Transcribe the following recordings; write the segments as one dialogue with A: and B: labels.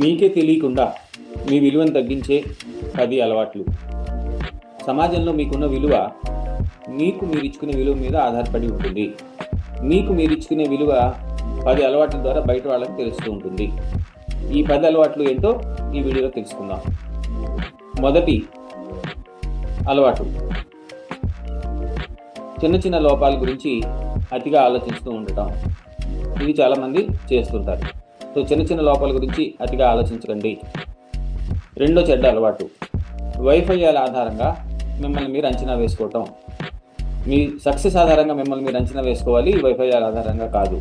A: మీకే తెలియకుండా మీ విలువను తగ్గించే 10 అలవాట్లు. సమాజంలో మీకున్న విలువ మీకు మీరు ఇచ్చుకునే విలువ మీద ఆధారపడి ఉంటుంది. మీకు మీరు ఇచ్చుకునే విలువ 10 అలవాట్ల ద్వారా బయట వాళ్ళకి తెలుస్తూ ఉంటుంది. ఈ 10 అలవాట్లు ఏంటో ఈ వీడియోలో తెలుసుకుందాం. మొదటి అలవాటు, చిన్న చిన్న లోపాల గురించి అతిగా ఆలోచిస్తూ ఉండటం. ఇది చాలామంది చేస్తుంటారు. సో చిన్న చిన్న లోపాల గురించి అతిగా ఆలోచించకండి. రెండో చెడ్డ అలవాటు, వైఫల్యాల ఆధారంగా మిమ్మల్ని మీరు అంచనా వేసుకోవటం. మీ సక్సెస్ ఆధారంగా మిమ్మల్ని మీరు అంచనా వేసుకోవాలి, వైఫల్యాల ఆధారంగా కాదు.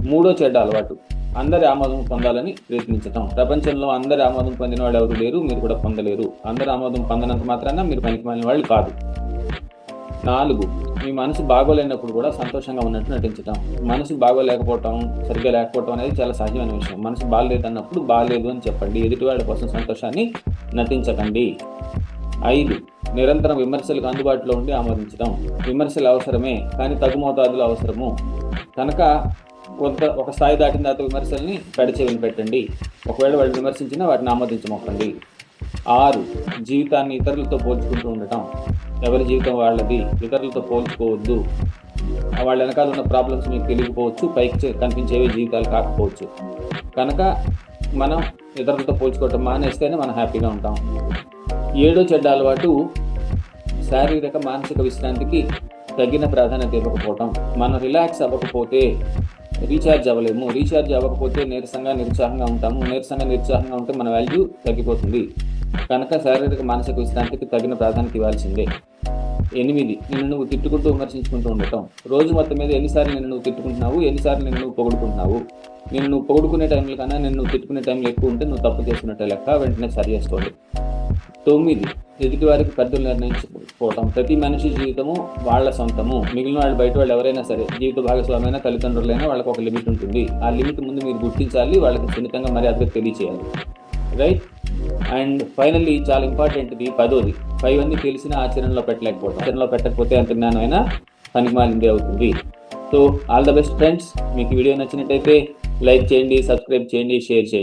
A: మూడో చెడ్డ అలవాటు, అందరి ఆమోదం పొందాలని ప్రయత్నించటం. ప్రపంచంలో అందరి ఆమోదం పొందిన వాళ్ళు ఎవరు లేరు, మీరు కూడా పొందలేరు. అందరి ఆమోదం పొందనంత మాత్రాన మీరు పనికిమాలిన వాళ్ళు కాదు. 4, మీ మనసు బాగోలేనప్పుడు కూడా సంతోషంగా ఉన్నట్టు నటించటం. మనసు బాగోలేకపోవటం, సరిగ్గా లేకపోవటం అనేది చాలా సహజమైన విషయం. మనసు బాగలేదు అన్నప్పుడు బాగలేదు అని చెప్పండి. ఎదుటి వాళ్ళ కోసం సంతోషాన్ని నటించకండి. 5, నిరంతరం విమర్శలకు అందుబాటులో ఉండి ఆమోదించడం. విమర్శలు అవసరమే, కానీ తగు మోతాదులు అవసరము. కనుక ఒక స్థాయి దాటిన తర్వాత విమర్శల్ని పెడచెవిని పెట్టండి. ఒకవేళ వాళ్ళు విమర్శించినా వాటిని ఆమోదించమొక్కండి. 6, జీవితాన్ని ఇతరులతో పోల్చుకుంటూ ఉండటం. ఎవరి జీవితం వాళ్ళది, ఇతరులతో పోల్చుకోవద్దు. వాళ్ళ వెనకాల ఉన్న ప్రాబ్లమ్స్ మీకు తెలియకపోవచ్చు, పైకి కనిపించేవి జీవితాలు కాకపోవచ్చు. కనుక మనం ఇతరులతో పోల్చుకోవటం మానేస్తేనే మనం హ్యాపీగా ఉంటాం. 7వ చెడ్డ అలవాటు, శారీరక మానసిక విశ్రాంతికి తగిన ప్రాధాన్యత ఇవ్వకపోవటం. మనం రిలాక్స్ అవ్వకపోతే రీఛార్జ్ అవ్వలేము. రీఛార్జ్ అవ్వకపోతే నీరసంగా నిరుత్సాహంగా ఉంటాము. నిరుత్సాహంగా ఉంటే మన వాల్యూ తగ్గిపోతుంది. కనుక శారీరక మానసిక విశ్రాంతికి తగిన ప్రాధాన్యత ఇవ్వాల్సిందే. 8, నిన్ను నువ్వు తిట్టుకుంటూ విమర్శించుకుంటూ ఉండటం. రోజు మొత్తం మీద ఎన్నిసార్లు నిన్ను నువ్వు తిట్టుకుంటున్నావు, ఎన్నిసార్లు నిన్ను నువ్వు పొగుడుకుంటున్నావు. నిన్ను నువ్వు పొగుడుకునే టైంలో కన్నా నిన్ను నువ్వు తిట్టుకునే టైంలో ఎక్కువ ఉంటే నువ్వు తప్పు చేస్తున్నట్టే లెక్క. వెంటనే సరి చేసుకోండి. 9, ఎదుటి వారికి పరిధులు నిర్ణయించుకోవటం. ప్రతి మనిషి జీవితము వాళ్ళ సొంతము. మిగిలిన వాళ్ళు బయట వాళ్ళు ఎవరైనా సరే, జీవిత భాగస్వామైనా తల్లిదండ్రులైనా వాళ్ళకి ఒక లిమిట్ ఉంటుంది. ఆ లిమిట్ ముందు మీరు గుర్తించాలి, వాళ్ళకి సున్నితంగా మర్యాదగా తెలియచేయాలి. రైట్. అండ్ ఫైనల్లీ చాలా ఇంపార్టెంట్ది 10వది, 5 అన్ని తెలిసిన ఆచరణలో పెట్టకపోతే అంత జ్ఞానమైనా పనికిమాలిందే అవుతుంది. So all the best friends. మీకు వీడియో నచ్చినట్టయితే లైక్ చేయండి, సబ్స్క్రైబ్ చేయండి, షేర్ చేయండి.